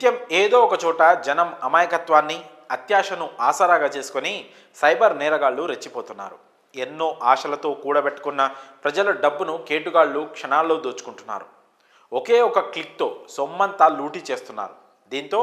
నిత్యం ఏదో ఒక చోట జనం అమాయకత్వాన్ని, అత్యాశను ఆసరాగా చేసుకొని సైబర్ నేరగాళ్లు రెచ్చిపోతున్నారు. ఎన్నో ఆశలతో కూడబెట్టుకున్న ప్రజల డబ్బును కేటుగాళ్లు క్షణాల్లో దోచుకుంటున్నారు. ఒకే ఒక క్లిక్తో సొమ్మంతా లూటీ చేస్తున్నారు. దీంతో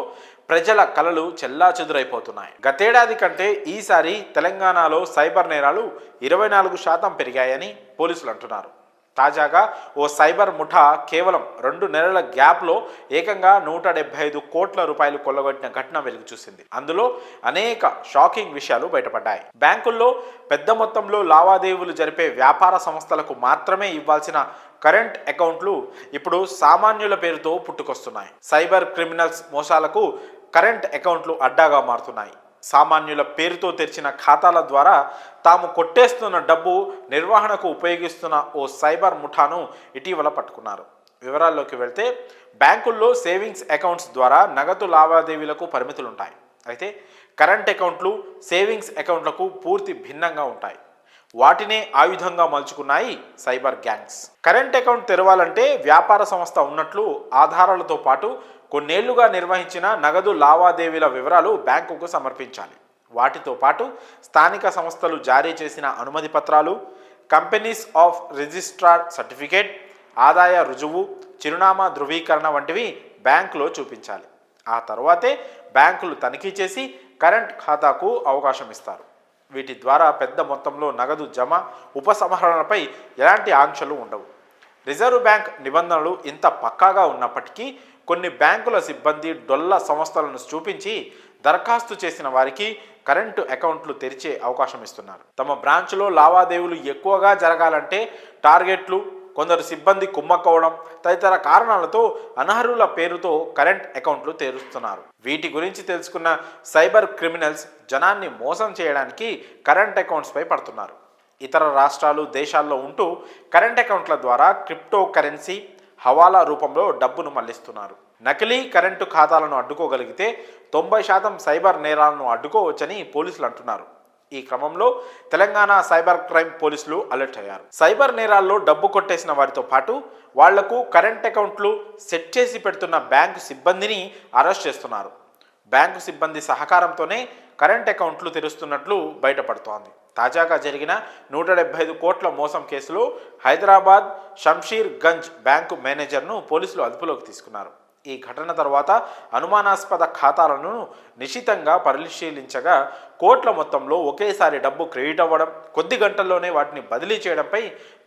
ప్రజల కలలు చెల్లాచెదురైపోతున్నాయి. గతేడాది కంటే ఈసారి తెలంగాణలో సైబర్ నేరాలు 24% పెరిగాయని పోలీసులు అంటున్నారు. తాజాగా ఓ సైబర్ ముఠా కేవలం 2 నెలల గ్యాప్లో ఏకంగా 175 కోట్ల రూపాయలు కొల్లగొట్టిన ఘటన వెలుగు చూసింది. అందులో అనేక షాకింగ్ విషయాలు బయటపడ్డాయి. బ్యాంకుల్లో పెద్ద మొత్తంలో లావాదేవీలు జరిపే వ్యాపార సంస్థలకు మాత్రమే ఇవ్వాల్సిన కరెంట్ అకౌంట్లు ఇప్పుడు సామాన్యుల పేరుతో పుట్టుకొస్తున్నాయి. సైబర్ క్రిమినల్స్ మోసాలకు కరెంట్ అకౌంట్లు అడ్డాగా మారుతున్నాయి. సామాన్యుల పేరుతో తెరిచిన ఖాతాల ద్వారా తాము కొట్టేస్తున్న డబ్బు నిర్వహణకు ఉపయోగిస్తున్న ఓ సైబర్ ముఠాను ఇటీవల పట్టుకున్నారు. వివరాల్లోకి వెళ్తే బ్యాంకుల్లో సేవింగ్స్ అకౌంట్స్ ద్వారా నగదు లావాదేవీలకు పరిమితులుంటాయి. అయితే కరెంట్ అకౌంట్లు సేవింగ్స్ అకౌంట్లకు పూర్తి భిన్నంగా ఉంటాయి. వాటినే ఆయుధంగా మలుచుకున్నాయి సైబర్ గ్యాంగ్స్. కరెంట్ అకౌంట్ తెరవాలంటే వ్యాపార సంస్థ ఉన్నట్లు ఆధారాలతో పాటు కొన్నేళ్లుగా నిర్వహించిన నగదు లావాదేవీల వివరాలు బ్యాంకుకు సమర్పించాలి. వాటితో పాటు స్థానిక సంస్థలు జారీ చేసిన అనుమతి పత్రాలు, కంపెనీస్ ఆఫ్ రిజిస్ట్రార్ సర్టిఫికేట్, ఆదాయ రుజువు, చిరునామా ధృవీకరణ వంటివి బ్యాంకులో చూపించాలి. ఆ తర్వాతే బ్యాంకులు తనిఖీ చేసి కరెంట్ ఖాతాకు అవకాశం ఇస్తారు. వీటి ద్వారా పెద్ద మొత్తంలో నగదు జమ, ఉపసంహరణపై ఎలాంటి ఆంక్షలు ఉండవు. రిజర్వ్ బ్యాంక్ నిబంధనలు ఇంత పక్కాగా ఉన్నప్పటికీ కొన్ని బ్యాంకుల సిబ్బంది డొల్ల సంస్థలను చూపించి దరఖాస్తు చేసిన వారికి కరెంటు అకౌంట్లు తెరిచే అవకాశం ఇస్తున్నారు. తమ బ్రాంచ్లో లావాదేవీలు ఎక్కువగా జరగాలంటే టార్గెట్లు, కొందరు సిబ్బంది కుమ్మక్కవడం తదితర కారణాలతో అనర్హుల పేరుతో కరెంట్ అకౌంట్లు తెరుస్తున్నారు. వీటి గురించి తెలుసుకున్న సైబర్ క్రిమినల్స్ జనాన్ని మోసం చేయడానికి కరెంట్ అకౌంట్స్పై పడుతున్నారు. ఇతర రాష్ట్రాలు, దేశాల్లో ఉంటూ కరెంట్ అకౌంట్ల ద్వారా క్రిప్టో కరెన్సీ, హవాలా రూపంలో డబ్బును మళ్లిస్తున్నారు. నకిలీ కరెంటు ఖాతాలను అడ్డుకోగలిగితే 90% సైబర్ నేరాలను అడ్డుకోవచ్చని పోలీసులు అంటున్నారు. ఈ క్రమంలో తెలంగాణ సైబర్ క్రైమ్ పోలీసులు అలర్ట్ అయ్యారు. సైబర్ నేరాల్లో డబ్బు కొట్టేసిన వారితో పాటు వాళ్లకు కరెంట్ అకౌంట్లు సెట్ చేసి పెడుతున్న బ్యాంకు సిబ్బందిని అరెస్ట్ చేస్తున్నారు. బ్యాంకు సిబ్బంది సహకారంతోనే కరెంట్ అకౌంట్లు తెరుస్తున్నట్లు బయటపడుతోంది. తాజాగా జరిగిన 175 కోట్ల మోసం కేసులో హైదరాబాద్ షంషీర్ గంజ్ బ్యాంకు మేనేజర్ను పోలీసులు అదుపులోకి తీసుకున్నారు. ఈ ఘటన తర్వాత అనుమానాస్పద ఖాతాలను నిశితంగా పరిశీలించగా కోట్ల మొత్తంలో ఒకేసారి డబ్బు క్రెడిట్ అవ్వడం, కొద్ది గంటల్లోనే వాటిని బదిలీ చేయడంపై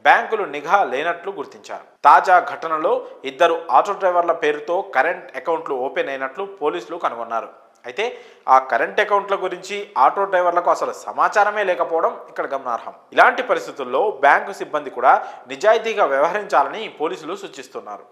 బ్యాంకులు నిఘా లేనట్లు గుర్తించారు. తాజా ఘటనలో 2 ఆటో డ్రైవర్ల పేరుతో కరెంట్ అకౌంట్లు ఓపెన్ అయినట్లు పోలీసులు కనుగొన్నారు. అయితే ఆ కరెంట్ అకౌంట్ల గురించి ఆటో డ్రైవర్లకు అసలు సమాచారమే లేకపోవడం ఇక్కడ గమనార్హం. ఇలాంటి పరిస్థితుల్లో బ్యాంకు సిబ్బంది కూడా నిజాయితీగా వ్యవహరించాలని పోలీసులు సూచిస్తున్నారు.